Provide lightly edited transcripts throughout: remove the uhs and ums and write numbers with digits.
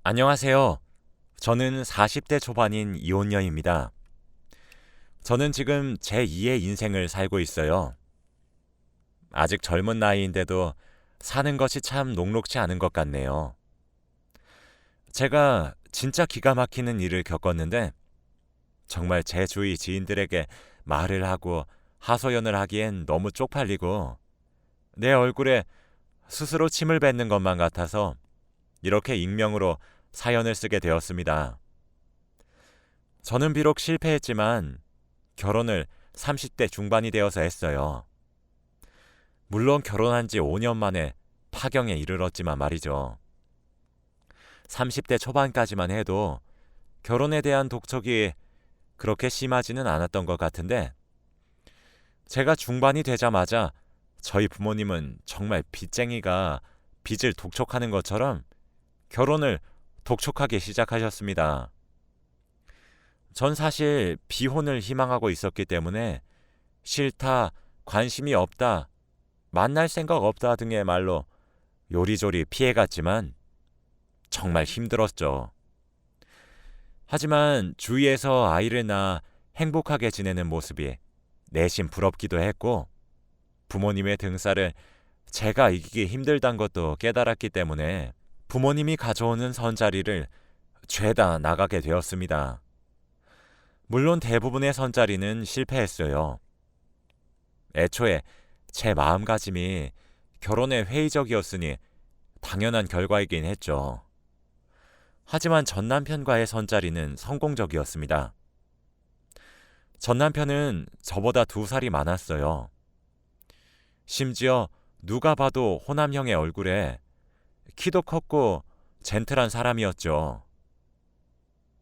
안녕하세요. 저는 40대 초반인 이혼녀입니다. 저는 지금 제2의 인생을 살고 있어요. 아직 젊은 나이인데도 사는 것이 참 녹록지 않은 것 같네요. 제가 진짜 기가 막히는 일을 겪었는데 정말 제 주위 지인들에게 말을 하고 하소연을 하기엔 너무 쪽팔리고 내 얼굴에 스스로 침을 뱉는 것만 같아서 이렇게 익명으로 사연을 쓰게 되었습니다. 저는 비록 실패했지만 결혼을 30대 중반이 되어서 했어요. 물론 결혼한 지 5년 만에 파경에 이르렀지만 말이죠. 30대 초반까지만 해도 결혼에 대한 독촉이 그렇게 심하지는 않았던 것 같은데 제가 중반이 되자마자 저희 부모님은 정말 빚쟁이가 빚을 독촉하는 것처럼 결혼을 독촉하기 시작하셨습니다. 전 사실 비혼을 희망하고 있었기 때문에 싫다, 관심이 없다, 만날 생각 없다 등의 말로 요리조리 피해갔지만 정말 힘들었죠. 하지만 주위에서 아이를 낳아 행복하게 지내는 모습이 내심 부럽기도 했고 부모님의 등살을 제가 이기기 힘들단 것도 깨달았기 때문에 부모님이 가져오는 선자리를 죄다 나가게 되었습니다. 물론 대부분의 선자리는 실패했어요. 애초에 제 마음가짐이 결혼에 회의적이었으니 당연한 결과이긴 했죠. 하지만 전 남편과의 선자리는 성공적이었습니다. 전 남편은 저보다 2살이 많았어요. 심지어 누가 봐도 호남형의 얼굴에 키도 컸고 젠틀한 사람이었죠.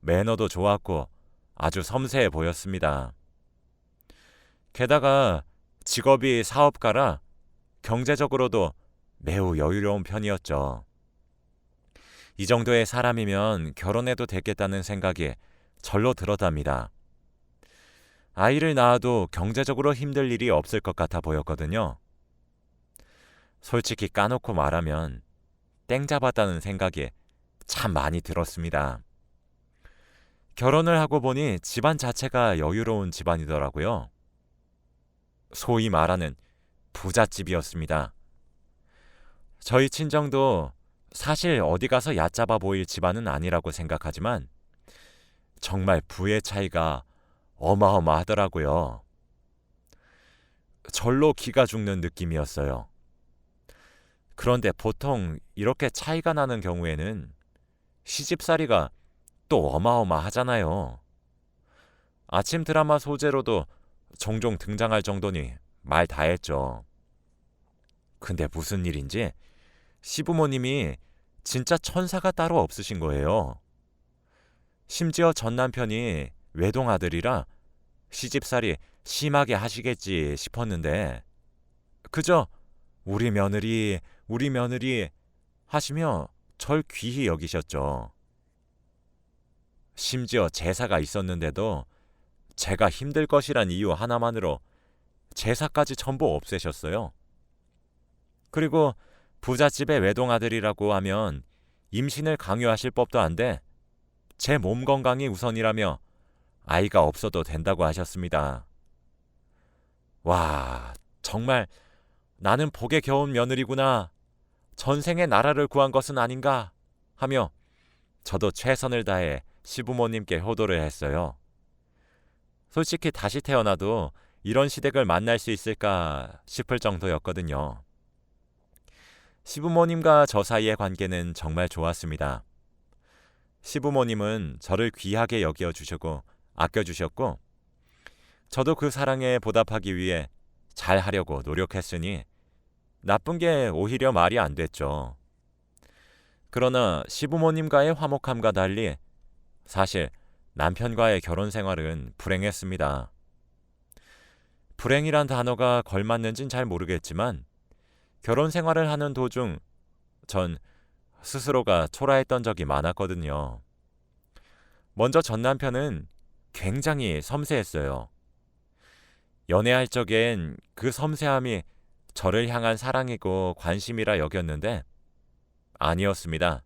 매너도 좋았고 아주 섬세해 보였습니다. 게다가 직업이 사업가라 경제적으로도 매우 여유로운 편이었죠. 이 정도의 사람이면 결혼해도 되겠다는 생각이 절로 들었답니다. 아이를 낳아도 경제적으로 힘들 일이 없을 것 같아 보였거든요. 솔직히 까놓고 말하면 땡 잡았다는 생각이 참 많이 들었습니다. 결혼을 하고 보니 집안 자체가 여유로운 집안이더라고요. 소위 말하는 부잣집이었습니다. 저희 친정도 사실 어디 가서 얕잡아 보일 집안은 아니라고 생각하지만 정말 부의 차이가 어마어마하더라고요. 절로 기가 죽는 느낌이었어요. 그런데 보통 이렇게 차이가 나는 경우에는 시집살이가 또 어마어마하잖아요. 아침 드라마 소재로도 종종 등장할 정도니 말 다했죠. 근데 무슨 일인지 시부모님이 진짜 천사가 따로 없으신 거예요. 심지어 전 남편이 외동아들이라 시집살이 심하게 하시겠지 싶었는데 그저 우리 며느리, 우리 며느리 하시며 절 귀히 여기셨죠. 심지어 제사가 있었는데도 제가 힘들 것이란 이유 하나만으로 제사까지 전부 없애셨어요. 그리고 부잣집의 외동아들이라고 하면 임신을 강요하실 법도 한데 제 몸 건강이 우선이라며 아이가 없어도 된다고 하셨습니다. 와, 정말 나는 복에 겨운 며느리구나. 전생에 나라를 구한 것은 아닌가 하며 저도 최선을 다해 시부모님께 효도를 했어요. 솔직히 다시 태어나도 이런 시댁을 만날 수 있을까 싶을 정도였거든요. 시부모님과 저 사이의 관계는 정말 좋았습니다. 시부모님은 저를 귀하게 여겨주시고 아껴주셨고 저도 그 사랑에 보답하기 위해 잘하려고 노력했으니 나쁜 게 오히려 말이 안 됐죠. 그러나 시부모님과의 화목함과 달리 사실 남편과의 결혼 생활은 불행했습니다. 불행이란 단어가 걸맞는진 잘 모르겠지만 결혼 생활을 하는 도중 전 스스로가 초라했던 적이 많았거든요. 먼저 전 남편은 굉장히 섬세했어요. 연애할 적엔 그 섬세함이 저를 향한 사랑이고 관심이라 여겼는데 아니었습니다.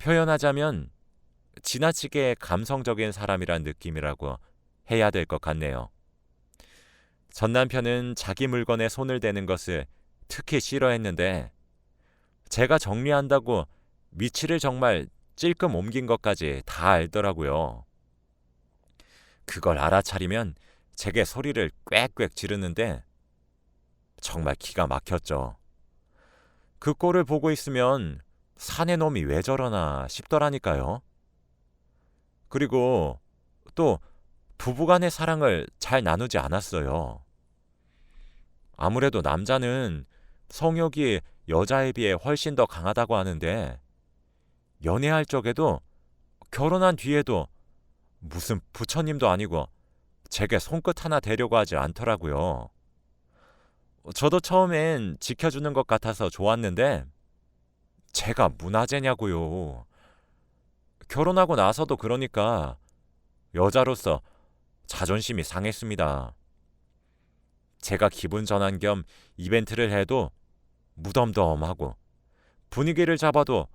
표현하자면 지나치게 감성적인 사람이란 느낌이라고 해야 될 것 같네요. 전 남편은 자기 물건에 손을 대는 것을 특히 싫어했는데 제가 정리한다고 위치를 정말 찔끔 옮긴 것까지 다 알더라고요. 그걸 알아차리면 제게 소리를 꽥꽥 지르는데 정말 기가 막혔죠. 그 꼴을 보고 있으면 사내 놈이 왜 저러나 싶더라니까요. 그리고 또 부부간의 사랑을 잘 나누지 않았어요. 아무래도 남자는 성욕이 여자에 비해 훨씬 더 강하다고 하는데 연애할 적에도 결혼한 뒤에도 무슨 부처님도 아니고 제게 손끝 하나 대려고 하지 않더라고요. 저도 처음엔 지켜주는 것 같아서 좋았는데 제가 문화재냐고요. 결혼하고 나서도 그러니까 여자로서 자존심이 상했습니다. 제가 기분 전환 겸 이벤트를 해도 무덤덤하고 분위기를 잡아도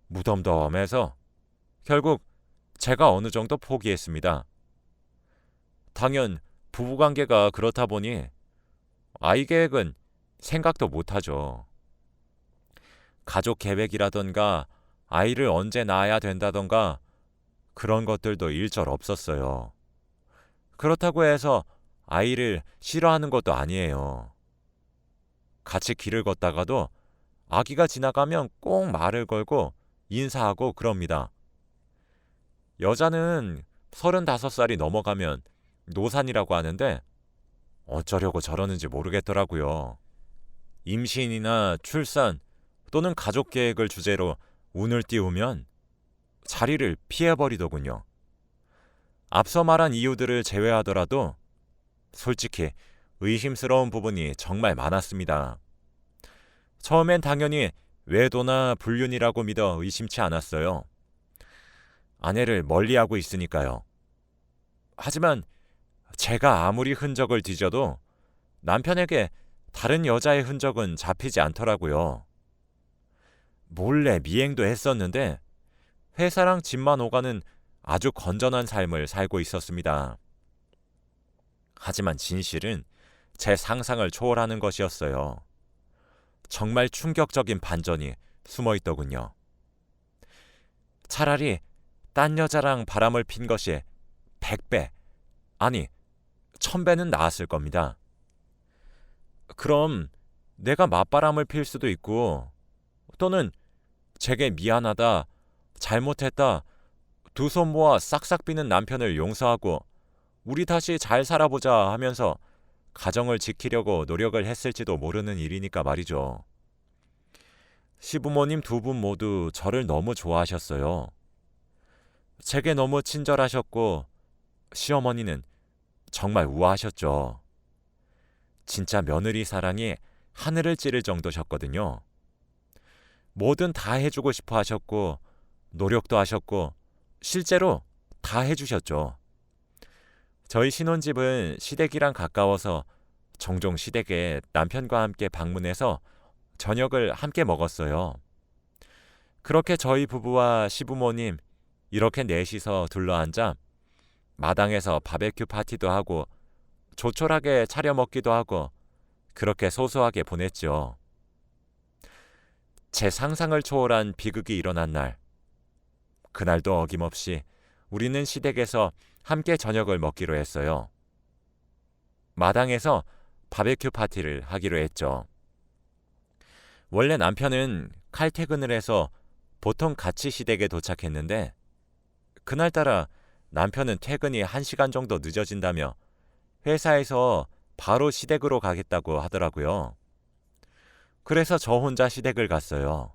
무덤덤해서 결국 제가 어느 정도 포기했습니다. 당연 부부관계가 그렇다 보니 아이 계획은 생각도 못하죠. 가족 계획이라던가 아이를 언제 낳아야 된다던가 그런 것들도 일절 없었어요. 그렇다고 해서 아이를 싫어하는 것도 아니에요. 같이 길을 걷다가도 아기가 지나가면 꼭 말을 걸고 인사하고 그럽니다. 여자는 35살이 넘어가면 노산이라고 하는데 어쩌려고 저러는지 모르겠더라고요. 임신이나 출산 또는 가족 계획을 주제로 운을 띄우면 자리를 피해버리더군요. 앞서 말한 이유들을 제외하더라도 솔직히 의심스러운 부분이 정말 많았습니다. 처음엔 당연히 외도나 불륜이라고 믿어 의심치 않았어요. 아내를 멀리하고 있으니까요. 하지만 제가 아무리 흔적을 뒤져도 남편에게 다른 여자의 흔적은 잡히지 않더라고요. 몰래 미행도 했었는데 회사랑 집만 오가는 아주 건전한 삶을 살고 있었습니다. 하지만 진실은 제 상상을 초월하는 것이었어요. 정말 충격적인 반전이 숨어 있더군요. 차라리 딴 여자랑 바람을 핀 것이 100배, 아니 1000배는 나았을 겁니다. 그럼 내가 맞바람을 필 수도 있고 또는 제게 미안하다, 잘못했다, 두 손 모아 싹싹 비는 남편을 용서하고 우리 다시 잘 살아보자 하면서 가정을 지키려고 노력을 했을지도 모르는 일이니까 말이죠. 시부모님 두 분 모두 저를 너무 좋아하셨어요. 제게 너무 친절하셨고 시어머니는 정말 우아하셨죠. 진짜 며느리 사랑이 하늘을 찌를 정도셨거든요. 뭐든 다 해주고 싶어 하셨고 노력도 하셨고 실제로 다 해주셨죠. 저희 신혼집은 시댁이랑 가까워서 종종 시댁에 남편과 함께 방문해서 저녁을 함께 먹었어요. 그렇게 저희 부부와 시부모님 이렇게 넷이서 둘러앉아 마당에서 바베큐 파티도 하고 조촐하게 차려 먹기도 하고 그렇게 소소하게 보냈죠. 제 상상을 초월한 비극이 일어난 날. 그날도 어김없이 우리는 시댁에서 함께 저녁을 먹기로 했어요. 마당에서 바베큐 파티를 하기로 했죠. 원래 남편은 칼퇴근을 해서 보통 같이 시댁에 도착했는데 그날따라 남편은 퇴근이 1시간 정도 늦어진다며 회사에서 바로 시댁으로 가겠다고 하더라고요. 그래서 저 혼자 시댁을 갔어요.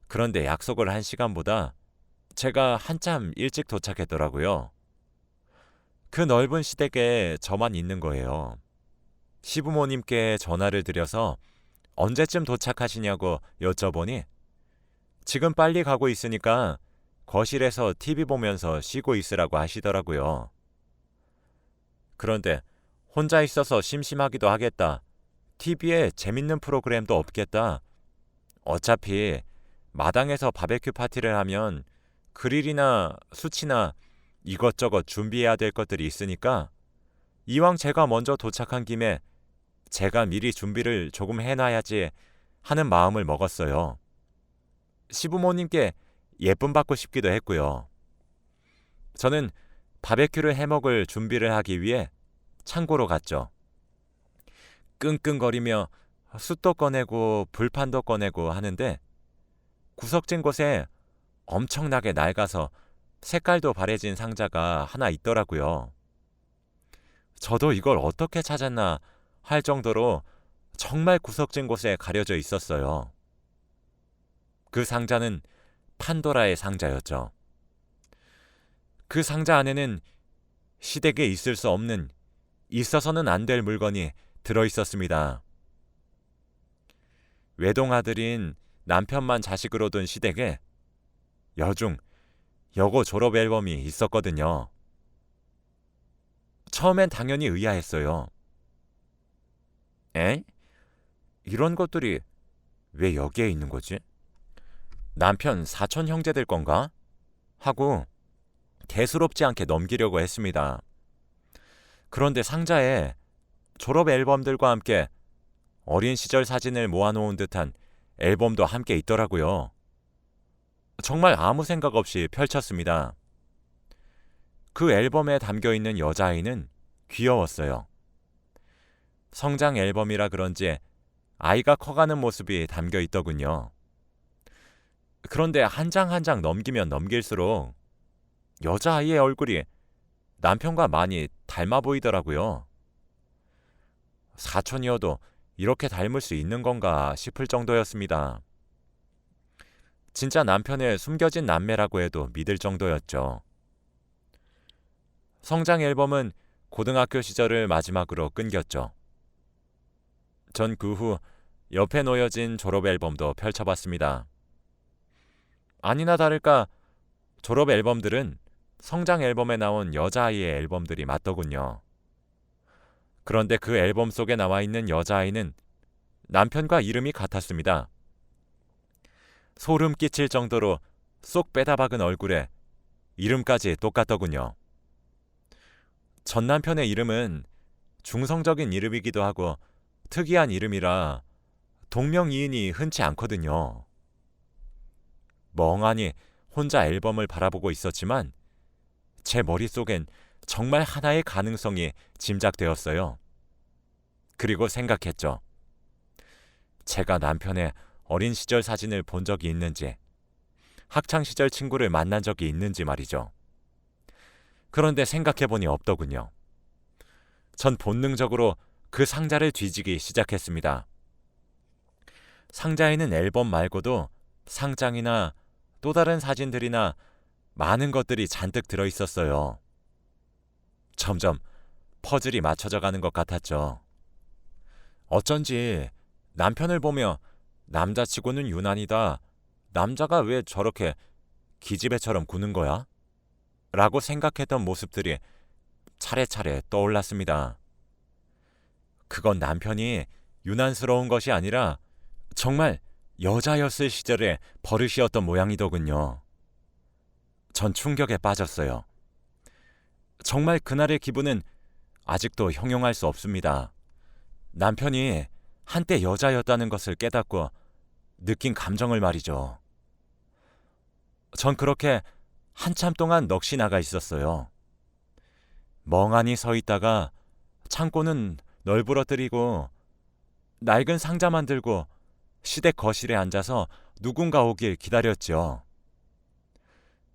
그런데 약속을 한 시간보다 제가 한참 일찍 도착했더라고요. 그 넓은 시댁에 저만 있는 거예요. 시부모님께 전화를 드려서 언제쯤 도착하시냐고 여쭤보니 지금 빨리 가고 있으니까 거실에서 TV 보면서 쉬고 있으라고 하시더라고요. 그런데 혼자 있어서 심심하기도 하겠다. TV에 재밌는 프로그램도 없겠다. 어차피 마당에서 바베큐 파티를 하면 그릴이나 수치나 이것저것 준비해야 될 것들이 있으니까 이왕 제가 먼저 도착한 김에 제가 미리 준비를 조금 해놔야지 하는 마음을 먹었어요. 시부모님께 예쁨 받고 싶기도 했고요. 저는 바베큐를 해먹을 준비를 하기 위해 창고로 갔죠. 끙끙거리며 숯도 꺼내고 불판도 꺼내고 하는데 구석진 곳에 엄청나게 낡아서 색깔도 바래진 상자가 하나 있더라고요. 저도 이걸 어떻게 찾았나 할 정도로 정말 구석진 곳에 가려져 있었어요. 그 상자는 판도라의 상자였죠. 그 상자 안에는 시댁에 있을 수 없는, 있어서는 안 될 물건이 들어있었습니다. 외동아들인 남편만 자식으로 둔 시댁에 여중, 여고 졸업 앨범이 있었거든요. 처음엔 당연히 의아했어요. 에? 이런 것들이 왜 여기에 있는 거지? 남편 사촌 형제들 건가? 하고 대수롭지 않게 넘기려고 했습니다. 그런데 상자에 졸업 앨범들과 함께 어린 시절 사진을 모아놓은 듯한 앨범도 함께 있더라고요. 정말 아무 생각 없이 펼쳤습니다. 그 앨범에 담겨있는 여자아이는 귀여웠어요. 성장 앨범이라 그런지 아이가 커가는 모습이 담겨있더군요. 그런데 한 장 한 장 넘기면 넘길수록 여자아이의 얼굴이 남편과 많이 닮아 보이더라고요. 사촌이어도 이렇게 닮을 수 있는 건가 싶을 정도였습니다. 진짜 남편의 숨겨진 남매라고 해도 믿을 정도였죠. 성장 앨범은 고등학교 시절을 마지막으로 끊겼죠. 전 그 후 옆에 놓여진 졸업 앨범도 펼쳐봤습니다. 아니나 다를까 졸업 앨범들은 성장 앨범에 나온 여자아이의 앨범들이 맞더군요. 그런데 그 앨범 속에 나와 있는 여자아이는 남편과 이름이 같았습니다. 소름 끼칠 정도로 쏙 빼다박은 얼굴에 이름까지 똑같더군요. 전 남편의 이름은 중성적인 이름이기도 하고 특이한 이름이라 동명이인이 흔치 않거든요. 멍하니 혼자 앨범을 바라보고 있었지만 제 머릿속엔 정말 하나의 가능성이 짐작되었어요. 그리고 생각했죠. 제가 남편의 어린 시절 사진을 본 적이 있는지, 학창시절 친구를 만난 적이 있는지 말이죠. 그런데 생각해보니 없더군요. 전 본능적으로 그 상자를 뒤지기 시작했습니다. 상자에는 앨범 말고도 상장이나 또 다른 사진들이나 많은 것들이 잔뜩 들어있었어요. 점점 퍼즐이 맞춰져 가는 것 같았죠. 어쩐지 남편을 보며 남자치고는 유난이다. 남자가 왜 저렇게 기집애처럼 구는 거야? 라고 생각했던 모습들이 차례차례 떠올랐습니다. 그건 남편이 유난스러운 것이 아니라 정말 여자였을 시절의 버릇이었던 모양이더군요. 전 충격에 빠졌어요. 정말 그날의 기분은 아직도 형용할 수 없습니다. 남편이 한때 여자였다는 것을 깨닫고 느낀 감정을 말이죠. 전 그렇게 한참 동안 넋이 나가 있었어요. 멍하니 서 있다가 창고는 널브러뜨리고 낡은 상자만 들고 시댁 거실에 앉아서 누군가 오길 기다렸죠.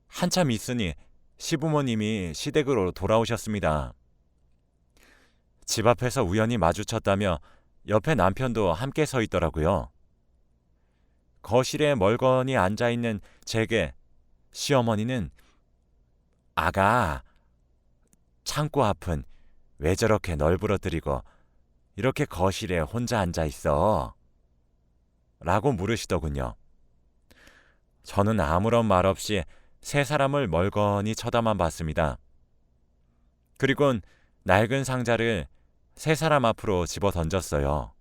한참 있으니 시부모님이 시댁으로 돌아오셨습니다. 집 앞에서 우연히 마주쳤다며 옆에 남편도 함께 서 있더라고요. 거실에 멀거니 앉아있는 제게 시어머니는 아가, 창고 앞은 왜 저렇게 널브러뜨리고 이렇게 거실에 혼자 앉아있어? 라고 물으시더군요. 저는 아무런 말 없이 세 사람을 멀거니 쳐다만 봤습니다. 그리곤 낡은 상자를 세 사람 앞으로 집어 던졌어요.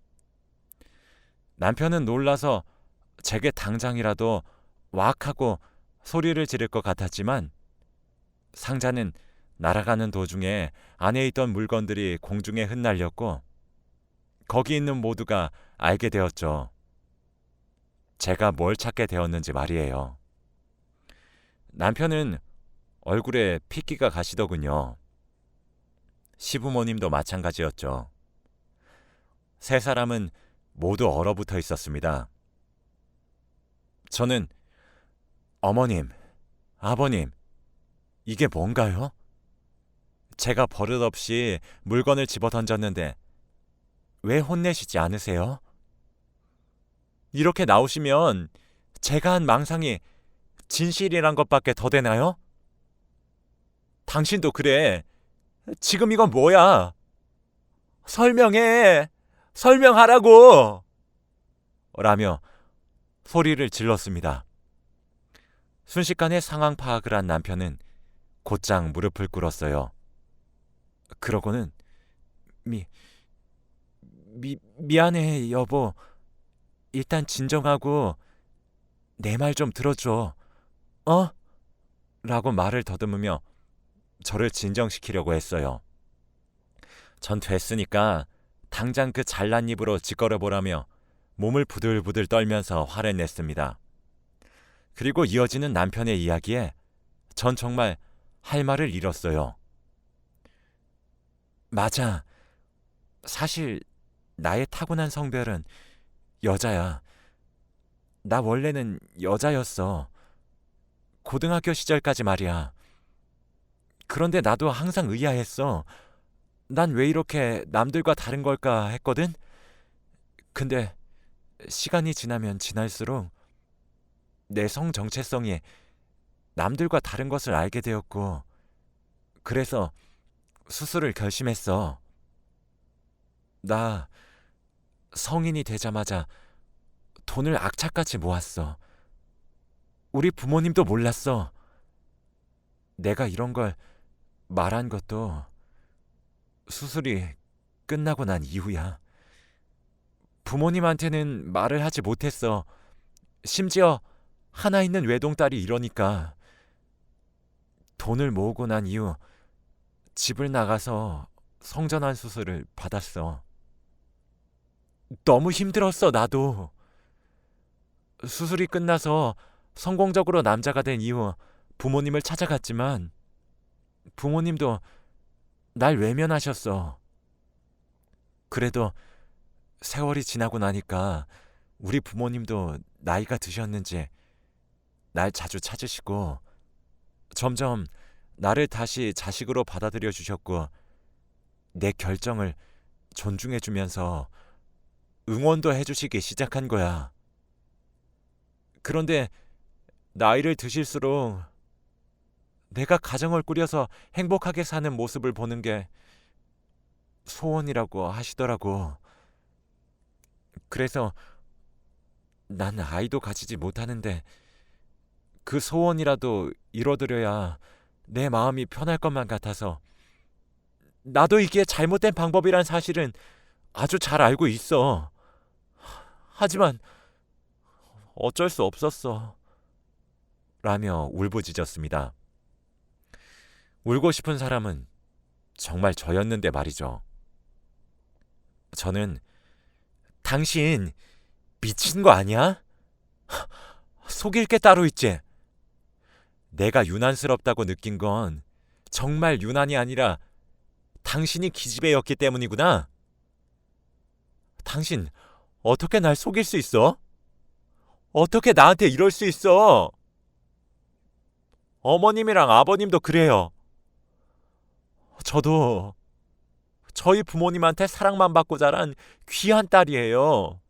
남편은 놀라서 제게 당장이라도 왁 하고 소리를 지를 것 같았지만 상자는 날아가는 도중에 안에 있던 물건들이 공중에 흩날렸고 거기 있는 모두가 알게 되었죠. 제가 뭘 찾게 되었는지 말이에요. 남편은 얼굴에 핏기가 가시더군요. 시부모님도 마찬가지였죠. 세 사람은 모두 얼어붙어 있었습니다. 저는 어머님, 아버님, 이게 뭔가요? 제가 버릇없이 물건을 집어 던졌는데 왜 혼내시지 않으세요? 이렇게 나오시면 제가 한 망상이 진실이란 것밖에 더 되나요? 당신도 그래. 지금 이건 뭐야? 설명해! 설명하라고! 라며 소리를 질렀습니다. 순식간에 상황 파악을 한 남편은 곧장 무릎을 꿇었어요. 그러고는 미안해, 여보. 일단 진정하고 내 말 좀 들어줘. 어? 라고 말을 더듬으며 저를 진정시키려고 했어요. 전 됐으니까 당장 그 잘난 입으로 짓거려보라며 몸을 부들부들 떨면서 화를 냈습니다. 그리고 이어지는 남편의 이야기에 전 정말 할 말을 잃었어요. 맞아. 사실 나의 타고난 성별은 여자야. 나 원래는 여자였어. 고등학교 시절까지 말이야. 그런데 나도 항상 의아했어. 난 왜 이렇게 남들과 다른 걸까 했거든? 근데 시간이 지나면 지날수록 내 성 정체성이 남들과 다른 것을 알게 되었고, 그래서 수술을 결심했어. 나 성인이 되자마자 돈을 악착같이 모았어. 우리 부모님도 몰랐어. 내가 이런 걸 말한 것도 수술이 끝나고 난 이후야. 부모님한테는 말을 하지 못했어. 심지어 하나 있는 외동딸이 이러니까. 돈을 모으고 난 이후 집을 나가서 성전환 수술을 받았어. 너무 힘들었어, 나도. 수술이 끝나서 성공적으로 남자가 된 이후 부모님을 찾아갔지만 부모님도 날 외면하셨어. 그래도 세월이 지나고 나니까 우리 부모님도 나이가 드셨는지 날 자주 찾으시고 점점 나를 다시 자식으로 받아들여 주셨고 내 결정을 존중해 주면서 응원도 해주시기 시작한 거야. 그런데 나이를 드실수록 내가 가정을 꾸려서 행복하게 사는 모습을 보는 게 소원이라고 하시더라고. 그래서 난 아이도 가지지 못하는데 그 소원이라도 이뤄드려야 내 마음이 편할 것만 같아서 나도 이게 잘못된 방법이란 사실은 아주 잘 알고 있어. 하지만 어쩔 수 없었어. 라며 울부짖었습니다. 울고 싶은 사람은 정말 저였는데 말이죠. 저는 당신 미친 거 아니야? 속일 게 따로 있지. 내가 유난스럽다고 느낀 건 정말 유난이 아니라 당신이 기집애였기 때문이구나. 당신 어떻게 날 속일 수 있어? 어떻게 나한테 이럴 수 있어? 어머님이랑 아버님도 그래요. 저도 저희 부모님한테 사랑만 받고 자란 귀한 딸이에요.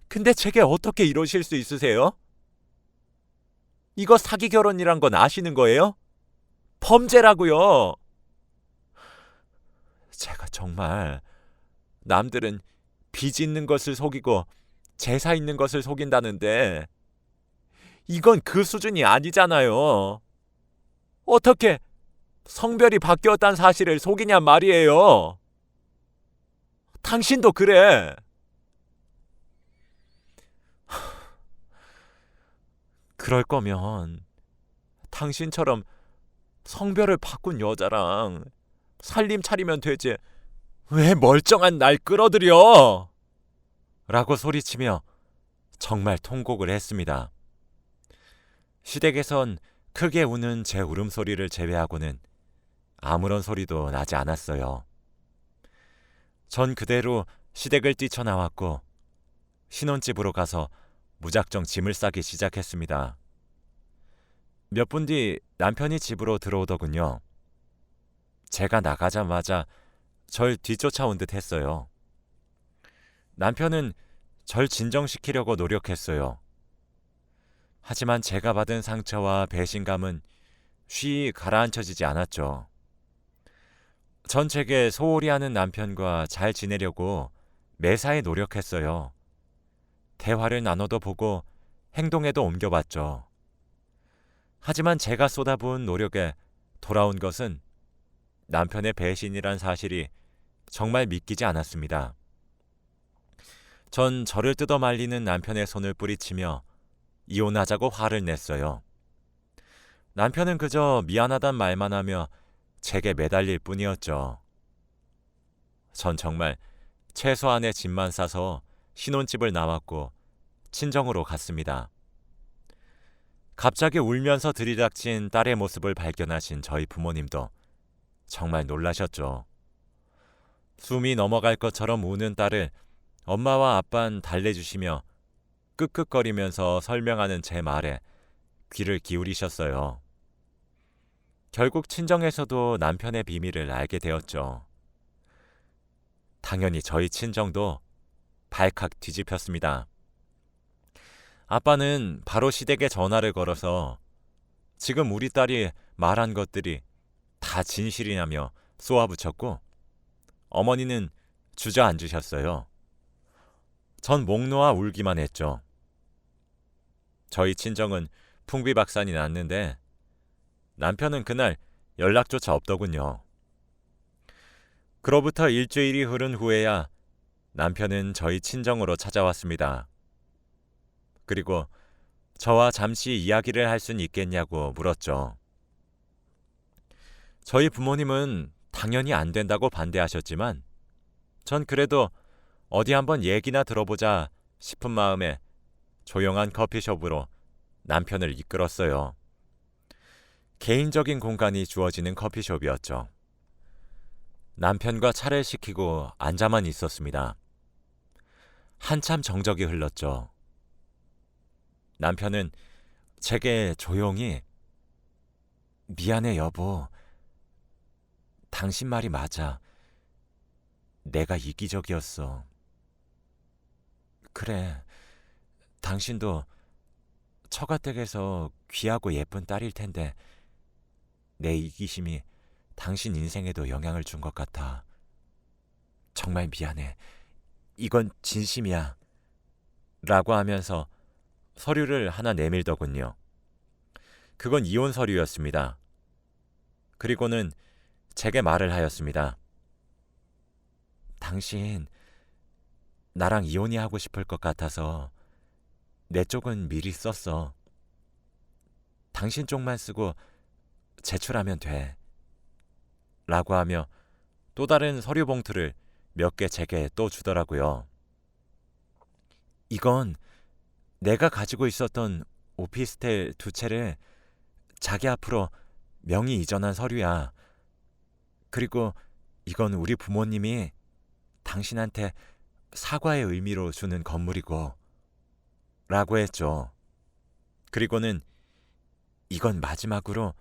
근데 제게 어떻게 이러실 수 있으세요? 이거 사기 결혼이란 건 아시는 거예요? 범죄라고요. 제가 정말 남들은 빚 있는 것을 속이고 제사 있는 것을 속인다는데 이건 그 수준이 아니잖아요. 어떻게 성별이 바뀌었다는 사실을 속이냔 말이에요. 당신도 그래. 그럴 거면 당신처럼 성별을 바꾼 여자랑 살림 차리면 되지. 왜 멀쩡한 날 끌어들여? 라고 소리치며 정말 통곡을 했습니다. 시댁에선 크게 우는 제 울음소리를 제외하고는 아무런 소리도 나지 않았어요. 전 그대로 시댁을 뛰쳐나왔고 신혼집으로 가서 무작정 짐을 싸기 시작했습니다. 몇 분 뒤 남편이 집으로 들어오더군요. 제가 나가자마자 절 뒤쫓아온 듯 했어요. 남편은 절 진정시키려고 노력했어요. 하지만 제가 받은 상처와 배신감은 쉬이 가라앉혀지지 않았죠. 전 제게 소홀히 하는 남편과 잘 지내려고 매사에 노력했어요. 대화를 나눠도 보고 행동에도 옮겨봤죠. 하지만 제가 쏟아부은 노력에 돌아온 것은 남편의 배신이란 사실이 정말 믿기지 않았습니다. 전 저를 뜯어 말리는 남편의 손을 뿌리치며 이혼하자고 화를 냈어요. 남편은 그저 미안하단 말만 하며 제게 매달릴 뿐이었죠. 전 정말 최소한의 짐만 싸서 신혼집을 나왔고 친정으로 갔습니다. 갑자기 울면서 들이닥친 딸의 모습을 발견하신 저희 부모님도 정말 놀라셨죠. 숨이 넘어갈 것처럼 우는 딸을 엄마와 아빠는 달래주시며 끄끄거리면서 설명하는 제 말에 귀를 기울이셨어요. 결국 친정에서도 남편의 비밀을 알게 되었죠. 당연히 저희 친정도 발칵 뒤집혔습니다. 아빠는 바로 시댁에 전화를 걸어서 지금 우리 딸이 말한 것들이 다 진실이냐며 쏘아붙였고 어머니는 주저앉으셨어요. 전 목 놓아 울기만 했죠. 저희 친정은 풍비박산이 났는데 남편은 그날 연락조차 없더군요. 그로부터 일주일이 흐른 후에야 남편은 저희 친정으로 찾아왔습니다. 그리고 저와 잠시 이야기를 할 순 있겠냐고 물었죠. 저희 부모님은 당연히 안 된다고 반대하셨지만 전 그래도 어디 한번 얘기나 들어보자 싶은 마음에 조용한 커피숍으로 남편을 이끌었어요. 개인적인 공간이 주어지는 커피숍이었죠. 남편과 차를 시키고 앉아만 있었습니다. 한참 정적이 흘렀죠. 남편은 제게 조용히 미안해 여보. 당신 말이 맞아. 내가 이기적이었어. 그래. 당신도 처가댁에서 귀하고 예쁜 딸일 텐데 내 이기심이 당신 인생에도 영향을 준 것 같아. 정말 미안해. 이건 진심이야. 라고 하면서 서류를 하나 내밀더군요. 그건 이혼 서류였습니다. 그리고는 제게 말을 하였습니다. 당신 나랑 이혼이 하고 싶을 것 같아서 내 쪽은 미리 썼어. 당신 쪽만 쓰고 제출하면 돼. 라고 하며 또 다른 서류 봉투를 몇 개 제게 또 주더라고요. 이건 내가 가지고 있었던 오피스텔 2채를 자기 앞으로 명의 이전한 서류야. 그리고 이건 우리 부모님이 당신한테 사과의 의미로 주는 건물이고 라고 했죠. 그리고는 이건 마지막으로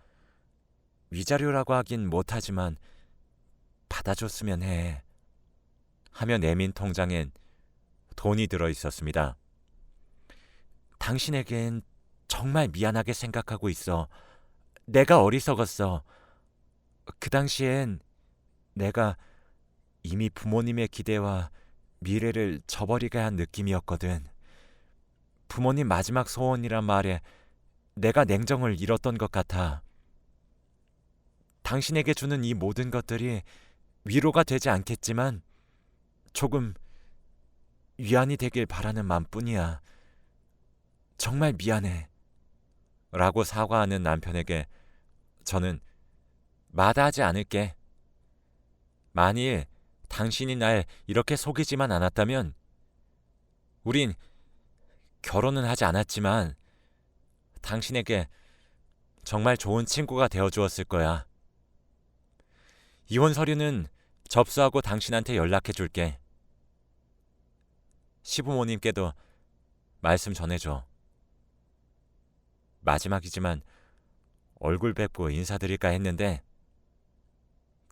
위자료라고 하긴 못하지만 받아줬으면 해. 하며 내민 통장엔 돈이 들어 있었습니다. 당신에겐 정말 미안하게 생각하고 있어. 내가 어리석었어. 그 당시엔 내가 이미 부모님의 기대와 미래를 저버리게 한 느낌이었거든. 부모님 마지막 소원이란 말에 내가 냉정을 잃었던 것 같아. 당신에게 주는 이 모든 것들이 위로가 되지 않겠지만 조금 위안이 되길 바라는 마음뿐이야. 정말 미안해. 라고 사과하는 남편에게 저는 마다하지 않을게. 만일 당신이 날 이렇게 속이지만 않았다면 우린 결혼은 하지 않았지만 당신에게 정말 좋은 친구가 되어 주었을 거야. 이혼 서류는 접수하고 당신한테 연락해 줄게. 시부모님께도 말씀 전해줘. 마지막이지만 얼굴 뵙고 인사드릴까 했는데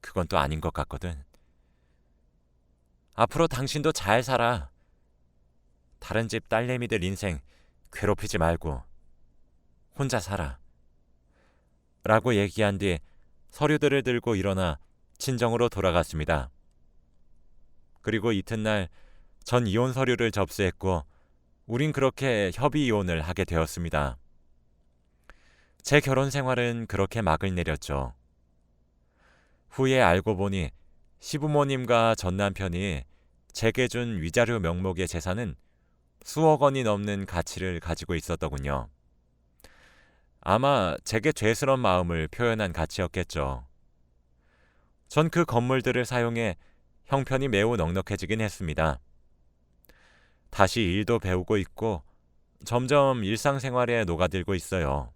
그건 또 아닌 것 같거든. 앞으로 당신도 잘 살아. 다른 집 딸내미들 인생 괴롭히지 말고 혼자 살아. 라고 얘기한 뒤 서류들을 들고 일어나 친정으로 돌아갔습니다. 그리고 이튿날 전 이혼 서류를 접수했고 우린 그렇게 협의 이혼을 하게 되었습니다. 제 결혼 생활은 그렇게 막을 내렸죠. 후에 알고 보니 시부모님과 전 남편이 제게 준 위자료 명목의 재산은 수억 원이 넘는 가치를 가지고 있었더군요. 아마 제게 죄스러운 마음을 표현한 가치였겠죠. 전 그 건물들을 사용해 형편이 매우 넉넉해지긴 했습니다. 다시 일도 배우고 있고 점점 일상생활에 녹아들고 있어요.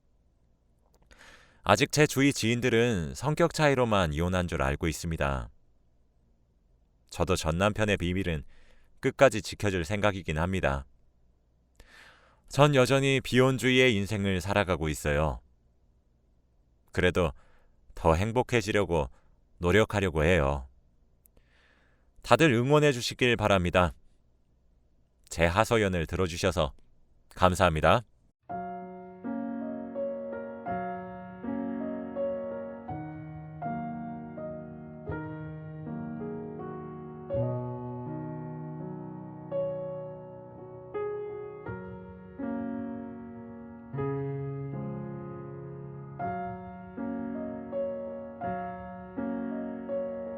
아직 제 주위 지인들은 성격 차이로만 이혼한 줄 알고 있습니다. 저도 전 남편의 비밀은 끝까지 지켜줄 생각이긴 합니다. 전 여전히 비혼주의의 인생을 살아가고 있어요. 그래도 더 행복해지려고 노력하려고 해요. 다들 응원해 주시길 바랍니다. 제 하소연을 들어주셔서 감사합니다.